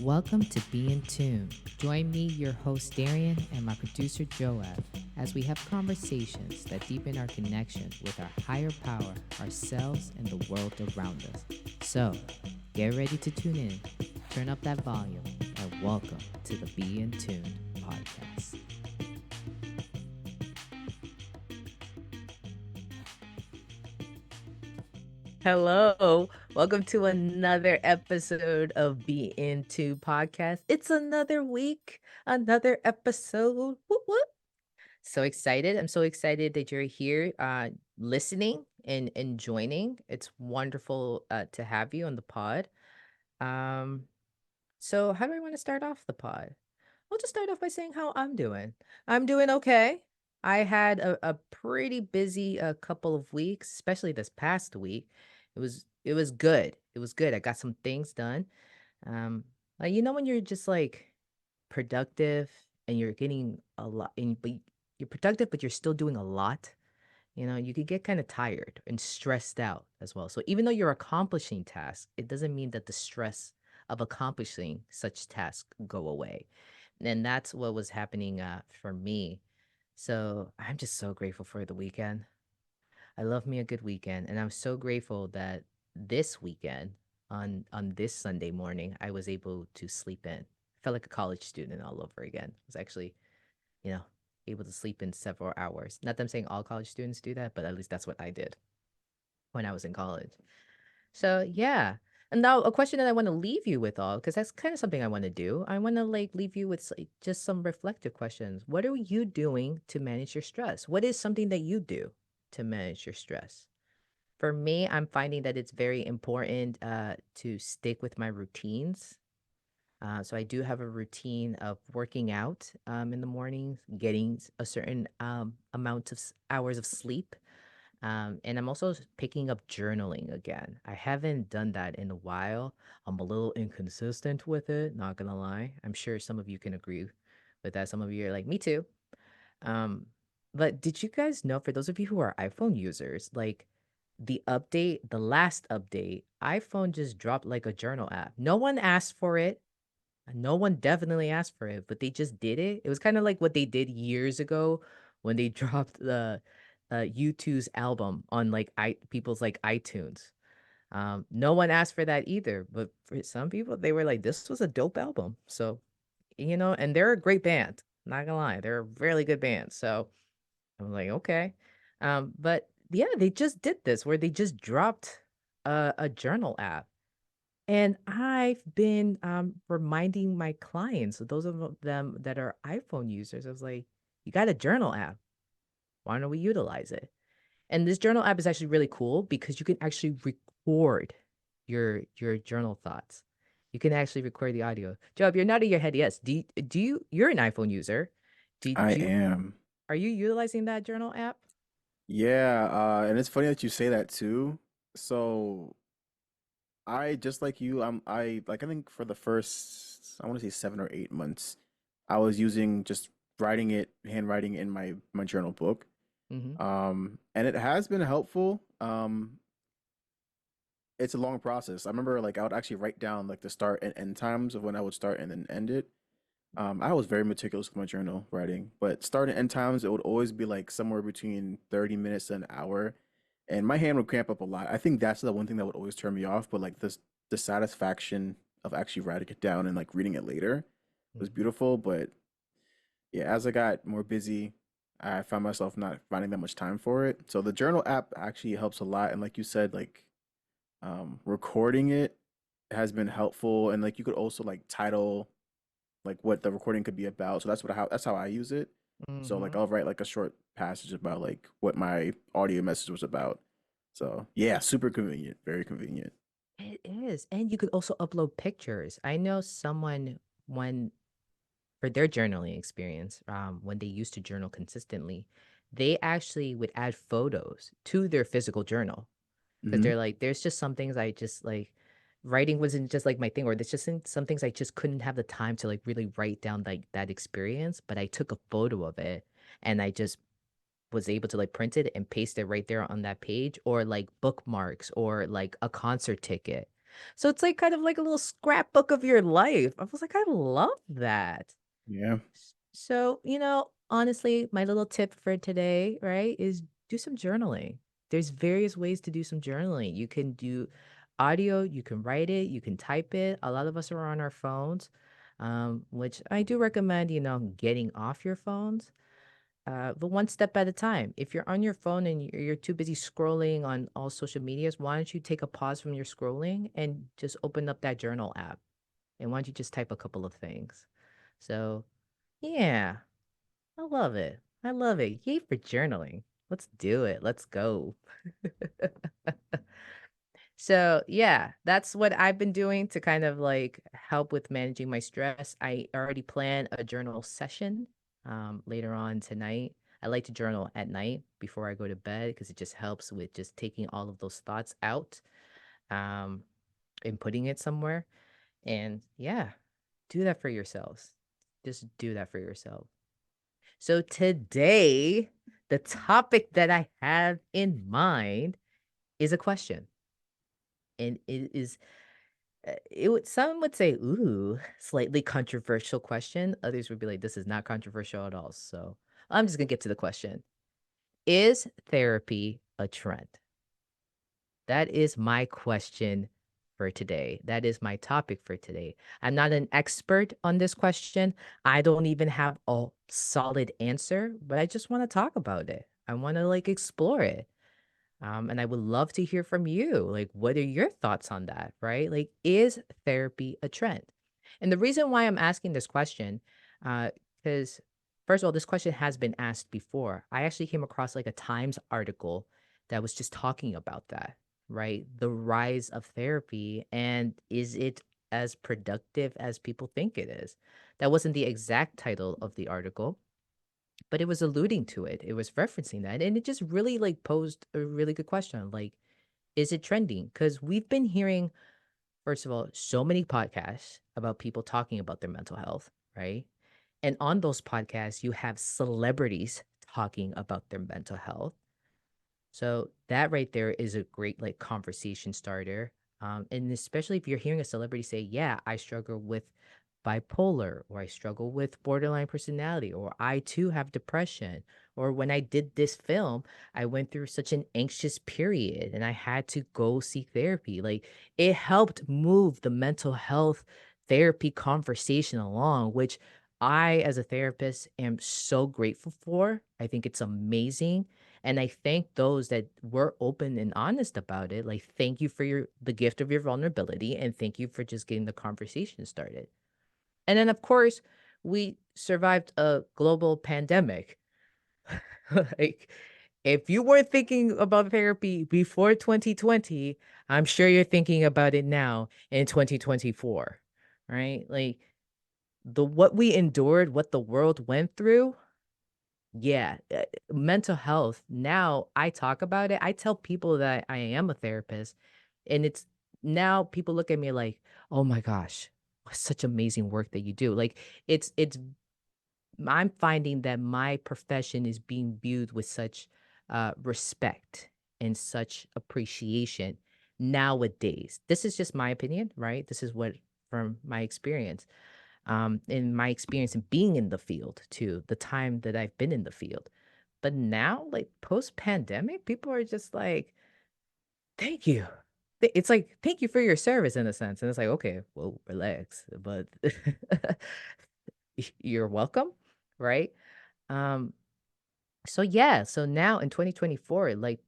Welcome to Be in Tune. Join me, your host Darian, and my producer Joab, as we have conversations that deepen our connection with our higher power, ourselves, and the world around us. So, get ready to tune in, turn up that volume, and welcome to the Be in Tune podcast. Hello. Welcome to another episode of Be Into Podcast. It's another week, another episode. Whoop, whoop. So excited. I'm so excited that you're here listening and joining. It's wonderful to have you on the pod. Um, so how do I want to start off the pod? I'll just start off by saying how I'm doing. I'm doing okay. I had a pretty busy couple of weeks, especially this past week. It was good. It was good. I got some things done. Um, when you're just like productive and you're getting a lot, but you're productive, but you're still doing a lot. You could get kind of tired and stressed out as well. So even though you're accomplishing tasks, it doesn't mean that the stress of accomplishing such tasks go away. And that's what was happening for me. So I'm just so grateful for the weekend. I love me a good weekend, and I'm so grateful that this weekend, on this Sunday morning, I was able to sleep in. Felt like a college student all over again. I was actually, you know, able to sleep in several hours. Not that I'm saying all college students do that, but at least that's what I did when I was in college. So yeah. And now a question that I want to leave you with all, because that's kind of something I want to do. I want to like leave you with like, just some reflective questions. What are you doing to manage your stress? What is something that you do to manage your stress? For me, I'm finding that it's very important to stick with my routines. So I do have a routine of working out in the mornings, getting a certain amount of hours of sleep, and I'm also picking up journaling again. I haven't done that in a while. I'm a little inconsistent with it, not gonna lie. I'm sure some of you can agree with that. Some of you are like, me too. Um, but did you guys know, for those of you who are iPhone users, like the last update, iPhone just dropped like a journal app. No one asked for it. No one definitely asked for it, but they just did it. It was kind of like what they did years ago when they dropped the U2's album on like people's like iTunes. No one asked for that either, but for some people, they were like, "This was a dope album." So, and they're a great band. Not gonna lie, they're a really good band. So I'm like, okay, but yeah, they just did this where they just dropped a journal app. And I've been reminding my clients, so those of them that are iPhone users, I was like, you got a journal app. Why don't we utilize it? And this journal app is actually really cool because you can actually record your journal thoughts. You can actually record the audio. Job, you're nodding your head. Yes. You're an iPhone user. I Do you am. are you utilizing that journal app? Yeah, and it's funny that you say that too. So I just like you, I think for the first I want to say 7 or 8 months, I was using just writing it, handwriting in my journal book. Mm-hmm. And it has been helpful. It's a long process. I remember like I would actually write down like the start and end times of when I would start and then end it. I was very meticulous with my journal writing, but start and end times, it would always be like somewhere between 30 minutes to an hour, and my hand would cramp up a lot. I think that's the one thing that would always turn me off, but like this, the satisfaction of actually writing it down and like reading it later was Mm-hmm. beautiful. But yeah, as I got more busy, I found myself not finding that much time for it. So the journal app actually helps a lot, and like you said, like recording it has been helpful, and like you could also like title like what the recording could be about. So that's how I use it. So like Mm-hmm. I'll write like a short passage about like what my audio message was about. So yeah, super convenient, very convenient. It is. And you could also upload pictures. I know someone when for their journaling experience, when they used to journal consistently, they actually would add photos to their physical journal because Hmm. they're like, there's just some things I just like writing wasn't just like my thing, or there's just some things I just couldn't have the time to like really write down like that experience. But I took a photo of it and I just was able to like print it and paste it right there on that page, or like bookmarks or like a concert ticket. So it's like kind of like a little scrapbook of your life. I was like, I love that. Yeah. So, honestly, my little tip for today, right, is do some journaling. There's various ways to do some journaling. You can do audio, you can write it, you can type it. A lot of us are on our phones, which I do recommend, getting off your phones, but one step at a time. If you're on your phone and you're too busy scrolling on all social medias, why don't you take a pause from your scrolling and just open up that journal app? And why don't you just type a couple of things? So, yeah. I love it. I love it. Yay for journaling. Let's do it. Let's go. So, yeah, that's what I've been doing to kind of like help with managing my stress. I already plan a journal session later on tonight. I like to journal at night before I go to bed because it just helps with just taking all of those thoughts out um, and putting it somewhere. And yeah, do that for yourselves. Just do that for yourself. So today, the topic that I have in mind is a question. And it is it would some would say, ooh, slightly controversial question. Others would be like, this is not controversial at all. So I'm just gonna get to the question. Is therapy a trend? That is my question for today. That is my topic for today. I'm not an expert on this question. I don't even have a solid answer, but I just want to talk about it. I want to like explore it. And I would love to hear from you. Like, what are your thoughts on that? Right? Like, is therapy a trend? And the reason why I'm asking this question, because first of all, this question has been asked before. I actually came across like a Times article that was just talking about that, right? The rise of therapy and is it as productive as people think it is? That wasn't the exact title of the article, but it was alluding to it. It was referencing that. And it just really like posed a really good question. Like, is it trending? Because we've been hearing, first of all, so many podcasts about people talking about their mental health, right? And on those podcasts, you have celebrities talking about their mental health. So that right there is a great like conversation starter. And especially if you're hearing a celebrity say, yeah, I struggle with bipolar, or I struggle with borderline personality, or I too have depression, or when I did this film, I went through such an anxious period and I had to go seek therapy. Like it helped move the mental health therapy conversation along, which I, as a therapist, am so grateful for. I think it's amazing, and I thank those that were open and honest about it. Like, thank you for the gift of your vulnerability, and thank you for just getting the conversation started. And then, of course, we survived a global pandemic. Like, if you weren't thinking about therapy before 2020, I'm sure you're thinking about it now in 2024, right? Like, the what we endured, what the world went through, yeah, mental health. Now I talk about it. I tell people that I am a therapist, and it's now people look at me like, "Oh my gosh, such amazing work that you do." Like it's I'm finding that my profession is being viewed with such respect and such appreciation nowadays. This is just my opinion, right? This is what from my experience in my experience in being in the field too, the time that I've been in the field. But now, like post pandemic, people are just like, thank you. It's like, thank you for your service in a sense. And it's like, okay, well, relax, but you're welcome. Right. Um, so yeah, so now in 2024, like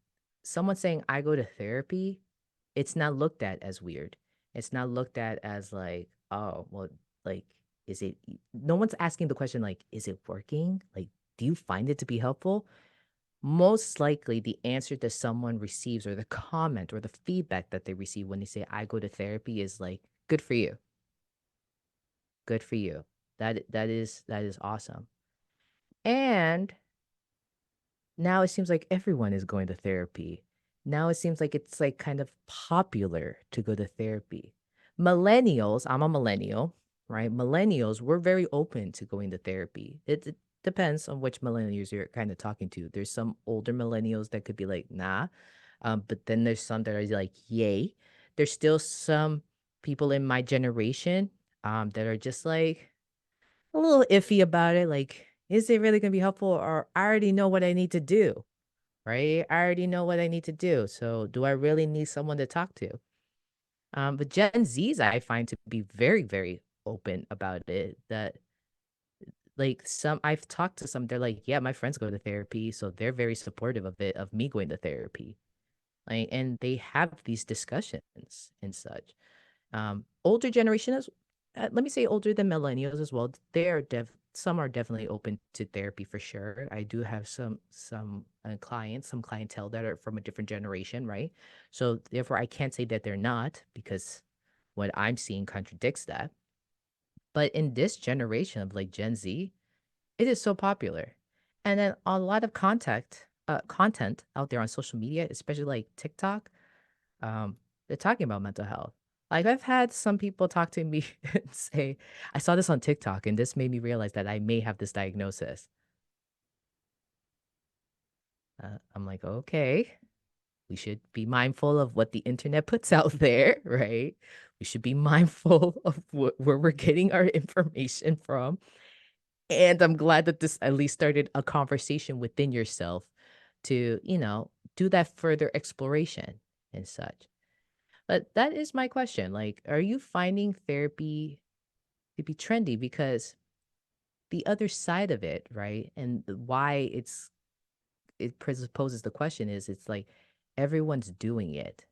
someone saying I go to therapy, it's not looked at as weird. It's not looked at as like, oh, well, like, is it, no one's asking the question, like, is it working? Like, do you find it to be helpful? Most likely, the answer that someone receives, or the comment or the feedback that they receive when they say, I go to therapy, is like, good for you. Good for you. That is awesome. And now it seems like everyone is going to therapy. Now it seems like it's like kind of popular to go to therapy. Millennials, I'm a millennial, right? Millennials, we're very open to going to therapy. It depends on which millennials you're kind of talking to. There's some older millennials that could be like, nah. But then there's some that are like, yay. there's still some people in my generation that are just like a little iffy about it. Like, is it really going to be helpful? Or I already know what I need to do, right? I already know what I need to do. So, do I really need someone to talk to? But Gen Zs, I find to be very, very open about it. That like some I've talked to some, they're like, yeah, my friends go to therapy, so they're very supportive of it, of me going to therapy. Like, and they have these discussions and such. Older generation is, let me say older than millennials as well. They are some are definitely open to therapy for sure. I do have some clients, some clientele that are from a different generation, right? So therefore, I can't say that they're not because what I'm seeing contradicts that. But in this generation of like Gen Z, it is so popular. And then a lot of content out there on social media, especially like TikTok, they're talking about mental health. Like I've had some people talk to me and say, I saw this on TikTok and this made me realize that I may have this diagnosis. I'm like, okay, we should be mindful of what the internet puts out there, right? We should be mindful of where we're getting our information from. And I'm glad that this at least started a conversation within yourself to, do that further exploration and such. But that is my question. Like, are you finding therapy to be trendy? Because the other side of it, right? And why it presupposes the question is it's like everyone's doing it.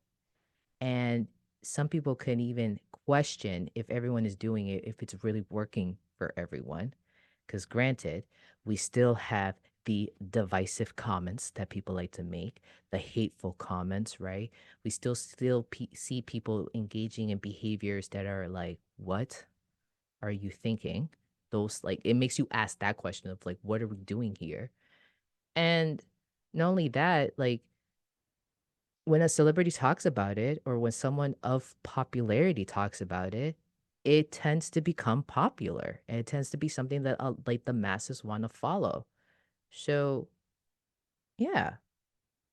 And some people can even question if everyone is doing it, if it's really working for everyone. Because granted, we still have the divisive comments that people like to make, the hateful comments, right? We still see people engaging in behaviors that are like, what are you thinking? Those like it makes you ask that question of like, what are we doing here? And not only that, like when a celebrity talks about it or when someone of popularity talks about it, it tends to become popular and it tends to be something that like the masses want to follow. So, yeah,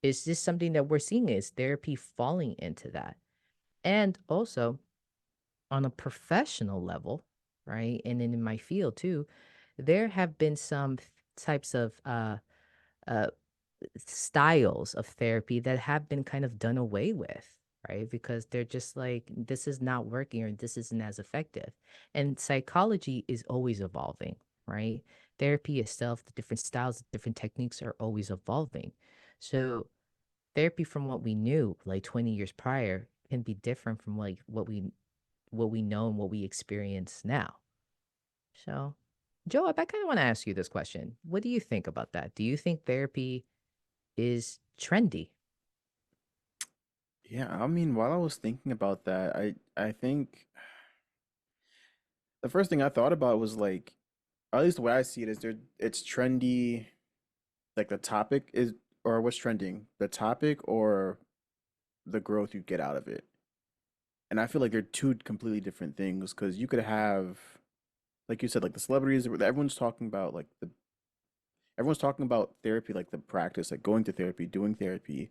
is this something that we're seeing? Is therapy falling into that? And also on a professional level, right? And then in my field too, there have been some types of uh styles of therapy that have been kind of done away with, right? Because they're just like, this is not working or this isn't as effective. And psychology is always evolving, right? Therapy itself, the different styles, the different techniques are always evolving. So therapy from what we knew like 20 years prior can be different from like what we know and what we experience now. So Joe, I kind of want to ask you this question. What do you think about that? Do you think therapy is trendy? Yeah, I mean, while I was thinking about that, I think the first thing I thought about was like, at least the way I see it is it's trendy, like the topic is, or what's trending, the topic or the growth you get out of it. And I feel like they're two completely different things because you could have, like you said, like the celebrities, everyone's talking about therapy, like the practice, like going to therapy, doing therapy.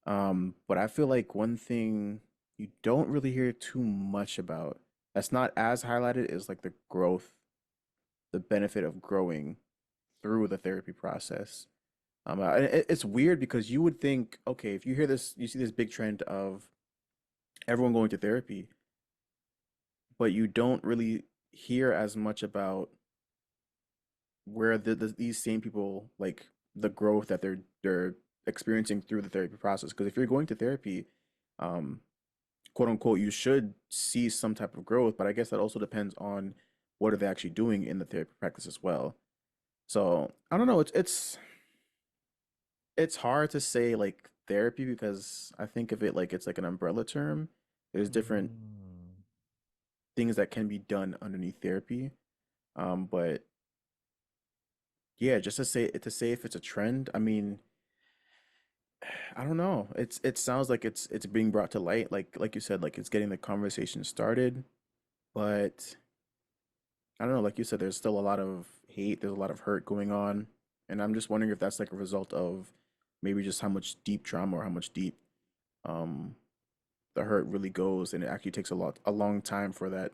But I feel like one thing you don't really hear too much about that's not as highlighted is like the growth, the benefit of growing through the therapy process. It's weird because you would think, okay, if you hear this, you see this big trend of everyone going to therapy, but you don't really hear as much about where these same people like the growth that they're experiencing through the therapy process. Because if you're going to therapy, um, quote unquote, you should see some type of growth, but I guess that also depends on what are they actually doing in the therapy practice as well. So I don't know. It's hard to say like therapy because I think of it like it's like an umbrella term. There's different Mm. things that can be done underneath therapy. But yeah, just to say if it's a trend, I mean, I don't know. It sounds like it's being brought to light, like you said, like it's getting the conversation started. But I don't know, like you said, there's still a lot of hate, there's a lot of hurt going on, and I'm just wondering if that's like a result of maybe just how much deep trauma or how much deep um the hurt really goes, and it actually takes a long time for that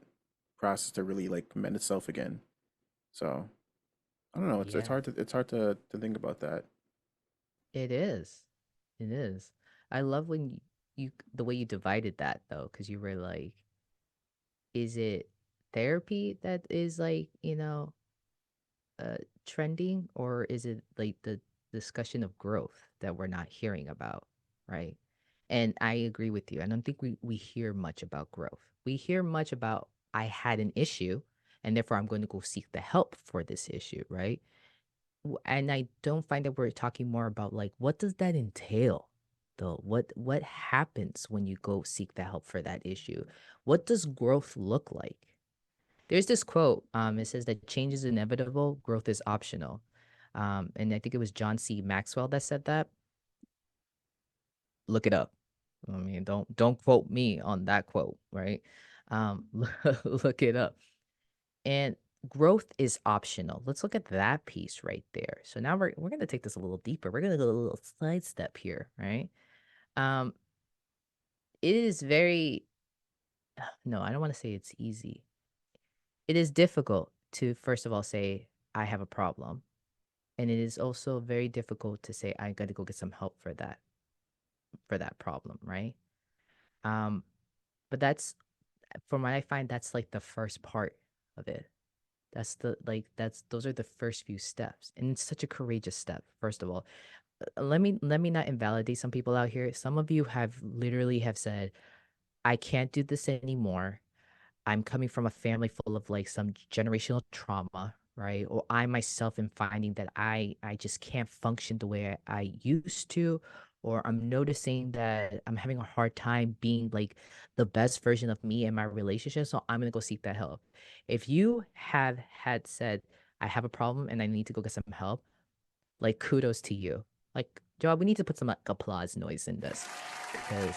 process to really like mend itself again. So I don't know. It's Yeah, hard to think about that. it is. It is. I love when you the way you divided that though, because you were like, is it therapy that is like, uh trending, or is it like the discussion of growth that we're not hearing about, right? And I agree with you. I don't think we hear much about growth. We hear much about I had an issue and therefore I'm going to go seek the help for this issue, right? And I don't find that we're talking more about like what does that entail though? What happens when you go seek the help for that issue? What does growth look like? There's this quote. It says that change is inevitable, growth is optional. And I think it was John C. Maxwell that said that. Look it up. I mean, don't quote me on that quote, right? Look it up. And growth is optional. Let's look at that piece right there. So now we're gonna take this a little deeper. We're gonna go a little sidestep here, right? Um, it is very no, I don't want to say it's easy. It is difficult to first of all say I have a problem. And it is also very difficult to say I gotta go get some help for that problem, right? Um, but that's from what I find, that's like the first part of it. That's the like that's those are the first few steps. And it's such a courageous step, first of all. Let me not invalidate some people out here. Some of you have literally have said, I can't do this anymore. I'm coming from a family full of like some generational trauma, right? Or I myself am finding that I just can't function the way I used to, or I'm noticing that I'm having a hard time being like the best version of me in my relationship. So I'm gonna go seek that help. If you have had said, I have a problem and I need to go get some help, like kudos to you. Like, Joel, we need to put some like applause noise in this because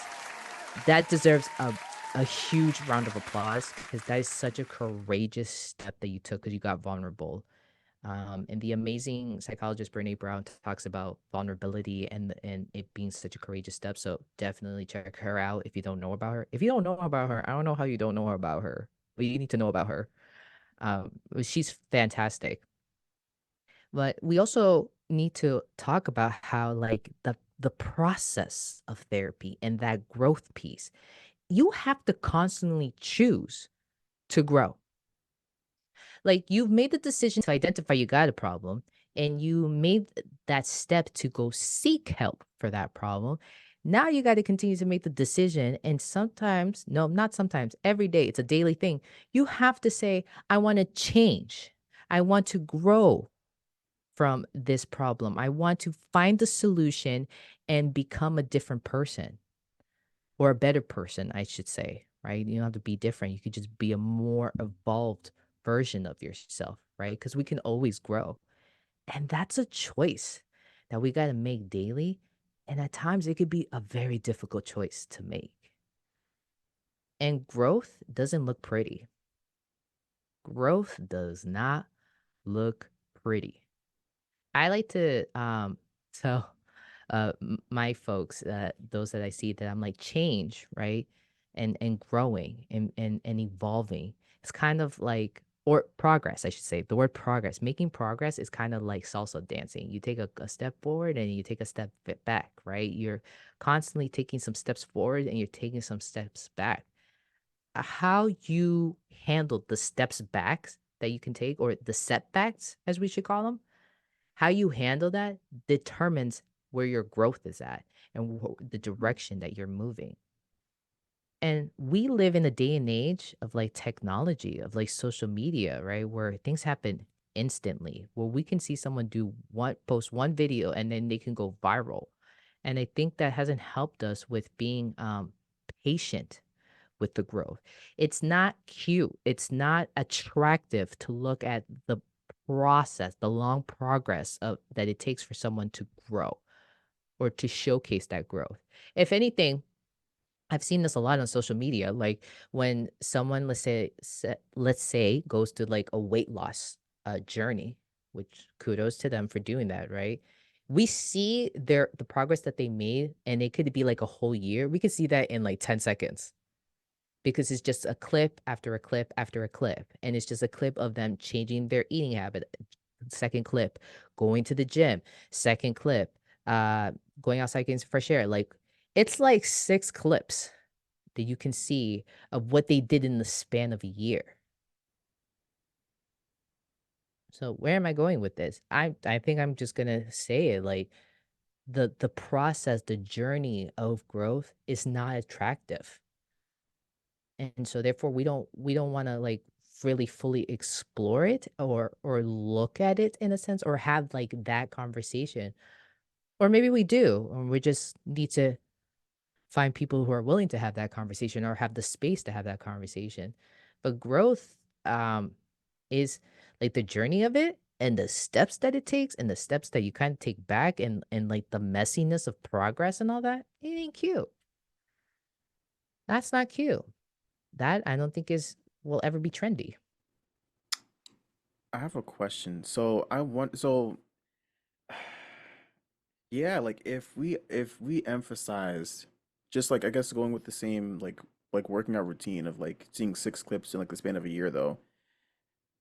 that deserves a huge round of applause because that is such a courageous step that you took because you got vulnerable. And the amazing psychologist Brene Brown talks about vulnerability and it being such a courageous step. So definitely check her out if you don't know about her. If you don't know about her, I don't know how you don't know about her, but you need to know about her. She's fantastic. But we also need to talk about how like the process of therapy and that growth piece, you have to constantly choose to grow. Like you've made the decision to identify you got a problem and you made that step to go seek help for that problem. Now you got to continue to make the decision. And sometimes, no, not sometimes, every day, it's a daily thing. You have to say, I want to change. I want to grow from this problem. I want to find the solution and become a different person or a better person, I should say, right? You don't have to be different. You could just be a more evolved version of yourself, right? Because we can always grow. And that's a choice that we got to make daily. And at times it could be a very difficult choice to make. And growth doesn't look pretty. Growth does not look pretty. I like to tell my folks, those that I see that I'm like change, right? And growing and evolving. It's kind of like or progress, I should say. The word progress, making progress is kind of like salsa dancing. You take a step forward and you take a step back, right? You're constantly taking some steps forward and you're taking some steps back. How you handle the steps back that you can take or the setbacks, as we should call them, how you handle that determines where your growth is at and the direction that you're moving. And we live in a day and age of like technology, of like social media, right? Where things happen instantly, where we can see someone do one post one video and then they can go viral. And I think that hasn't helped us with being patient with the growth. It's not cute. It's not attractive to look at the process, the long progress of that it takes for someone to grow or to showcase that growth. If anything, I've seen this a lot on social media. Like when someone, let's say, goes to like a weight loss journey, which kudos to them for doing that, right? we see the progress that they made, and it could be like a whole year. We could see that in like 10 seconds because it's just a clip after a clip after a clip. And it's just a clip of them changing their eating habit. Second clip, going to the gym. Second clip, uh, going outside getting some fresh air. Like it's like 6 clips that you can see of what they did in the span of a year. So where am I going with this? I think I'm just gonna say it like the process, the journey of growth is not attractive. And so therefore we don't want to like really fully explore it or look at it in a sense or have like that conversation. Or maybe we do, or we just need to find people who are willing to have that conversation or have the space to have that conversation. But growth is like the journey of it and the steps that it takes and the steps that you kind of take back and like the messiness of progress and all that. It ain't cute. That's not cute. That I don't think is will ever be trendy. I have a question. So I want so yeah, like if we emphasize just like I guess going with the same like working out routine of like seeing 6 clips in like the span of a year though,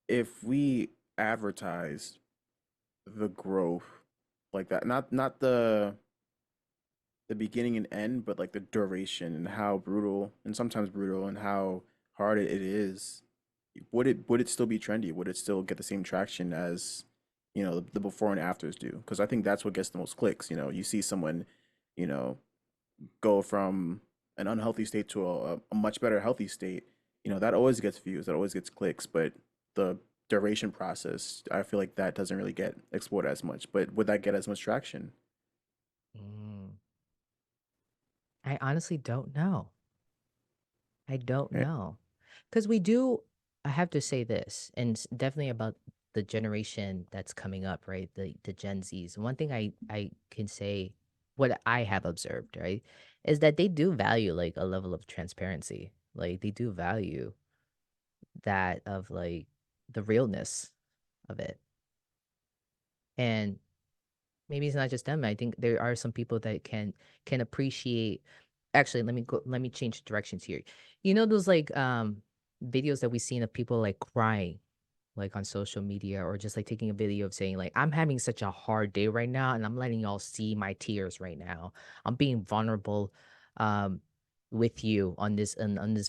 if we advertised the growth like that, not the beginning and end, but like the duration and how brutal and sometimes brutal and how hard it is, would it still be trendy? Would it still get the same traction as, the before and afters do? Because I think that's what gets the most clicks. You see someone, you know, go from an unhealthy state to a much better healthy state. That always gets views, that always gets clicks, but the duration process, I feel like that doesn't really get explored as much. But would that get as much traction? Mm. I honestly don't know. I don't Eh, know. Because we do, I have to say this, and it's definitely about the generation that's coming up, right? The Gen Zs. One thing I can say, what I have observed, right, is that they do value like a level of transparency. Like they do value that of like the realness of it. And maybe it's not just them. I think there are some people that can appreciate. Actually, let me change directions here. You know those like videos that we've seen of people like crying like on social media or just like taking a video of saying like I'm having such a hard day right now and I'm letting y'all see my tears right now. I'm being vulnerable um with you on this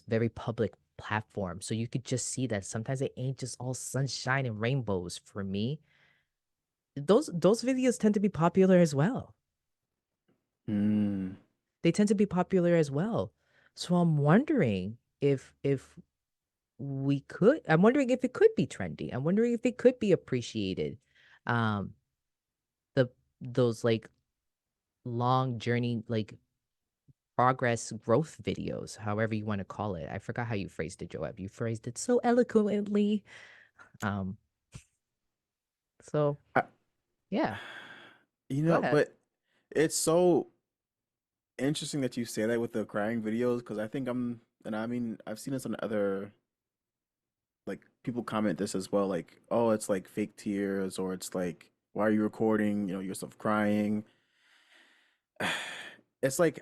very public platform. So you could just see that sometimes it ain't just all sunshine and rainbows for me. Those videos tend to be popular as well. mm, They tend to be popular as well. So I'm wondering if I'm wondering if it could be trendy. I'm wondering if it could be appreciated. Um the those like long journey like progress growth videos, however you want to call it. I forgot how you phrased it, Joab. You phrased it so eloquently. Um so I, yeah, go ahead. but it's so interesting that you say that with the crying videos because and I mean, I've seen this on other, like, people comment this as well, like, oh, it's like fake tears, or it's like, why are you recording, yourself crying? It's like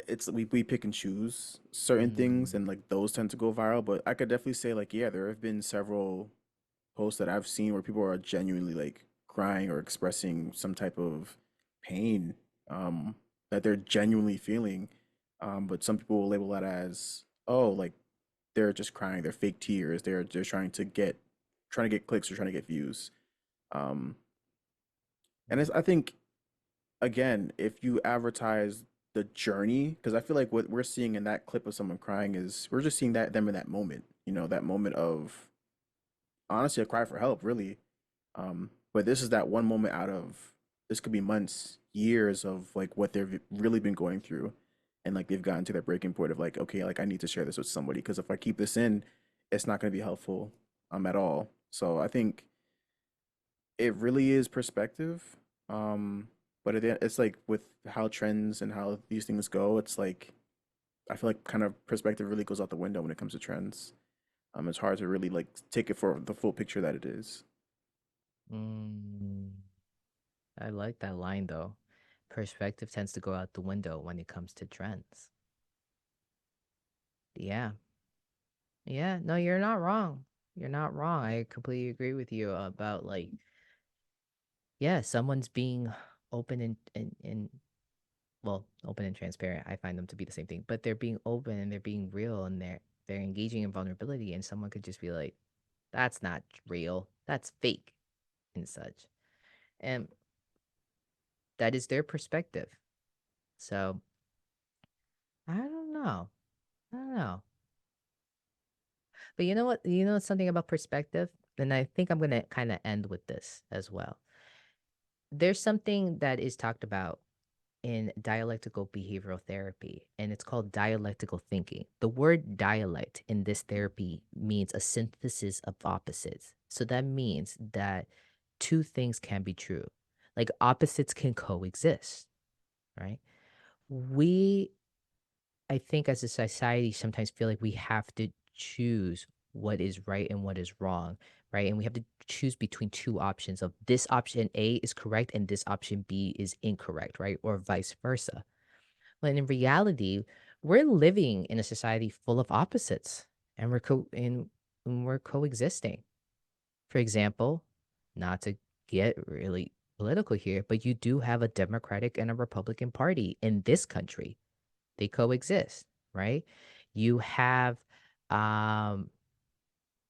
it's we pick and choose certain things, Mm, and like those tend to go viral. But I could definitely say like, yeah, there have been several posts that I've seen where people are genuinely like crying or expressing some type of pain, um, that they're genuinely feeling. But some people will label that as, oh, like they're just crying, they're fake tears, they're trying to get clicks or trying to get views. Um, and I think, again, if you advertise the journey, because I feel like what we're seeing in that clip of someone crying is we're just seeing them in that moment, that moment of honestly a cry for help, really. But this is that one moment out of, this could be months, years of like what they've really been going through, and like they've gotten to that breaking point of like, okay, like I need to share this with somebody because if I keep this in, it's not going to be helpful at all. So I think it really is perspective. But it's like with how trends and how these things go, it's like I feel like kind of perspective really goes out the window when it comes to trends. It's hard to really like take it for the full picture that it is. mm. I like that line though. Perspective tends to go out the window when it comes to trends. Yeah. Yeah. No, you're not wrong. You're not wrong. I completely agree with you about like, yeah, someone's being open and well, open and transparent. I find them to be the same thing, but they're being open and they're being real and they're engaging in vulnerability and someone could just be like, that's not real. That's fake and such. And that is their perspective. So I don't know. I don't know. But you know what? You know something about perspective? And I think I'm gonna kind of end with this as well. There's something that is talked about in dialectical behavioral therapy, and it's called dialectical thinking. The word dialect in this therapy means a synthesis of opposites. So that means that two things can be true. Like opposites can coexist, right? We I think as a society sometimes feel like we have to choose what is right and what is wrong, right? And we have to choose between two options of this option A is correct and this option B is incorrect, right? Or vice versa. When in reality, we're living in a society full of opposites and we're coexisting. For example, not to get really political here, but you do have a Democratic and a Republican Party in this country. They coexist, right? You have, um,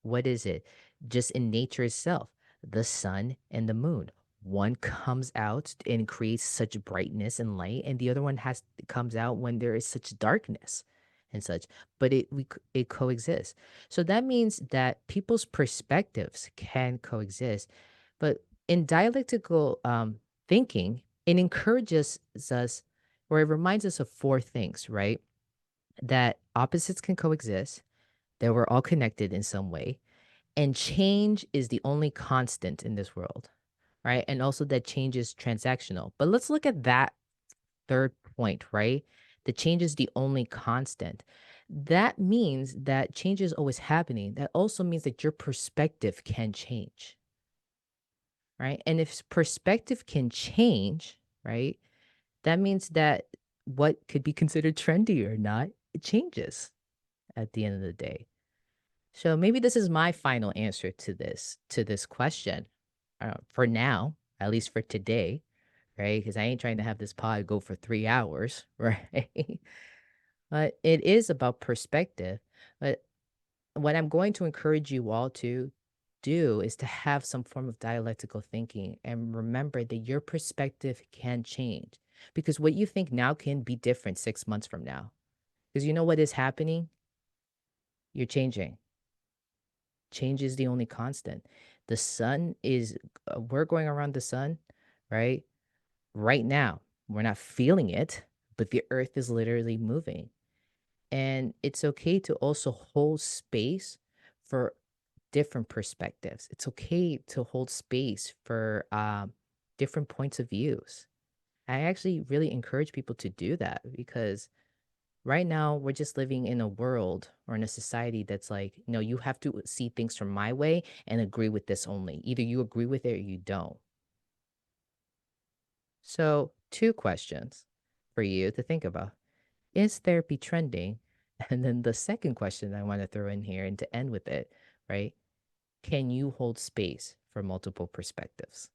what is it? Just in nature itself, the sun and the moon. One comes out and creates such brightness and light, and the other one comes out when there is such darkness and such. But it coexists. So that means that people's perspectives can coexist. But in dialectical thinking, it encourages us, or it reminds us of four things, right? That opposites can coexist, that we're all connected in some way, and change is the only constant in this world, right? And also that change is transactional. But let's look at that third point, right? The change is the only constant. That means that change is always happening. That also means that your perspective can change, right? And if perspective can change, right, that means that what could be considered trendy or not, it changes at the end of the day. So maybe this is my final answer to this question. For now, at least for today, right? Because I ain't trying to have this pod go for 3 hours, right? But it is about perspective. But what I'm going to encourage you all to do is to have some form of dialectical thinking and remember that your perspective can change because what you think now can be different 6 months from now. Because you know what is happening? You're changing. Change is the only constant. The sun is, we're going around the sun, right? Right now. We're not feeling it, but the earth is literally moving. And it's okay to also hold space for different perspectives. It's okay to hold space for different points of views. I actually really encourage people to do that because right now we're just living in a world or in a society that's like, no, you have to see things from my way and agree with this only. Either you agree with it or you don't. So, two questions for you to think about. Is therapy trending? And then the second question I want to throw in here and to end with it, right? Can you hold space for multiple perspectives?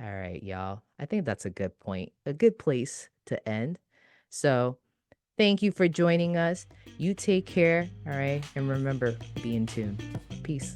All right, y'all. I think that's a good point, a good place to end. So, thank you for joining us. You take care. All right. And remember, be in tune. Peace.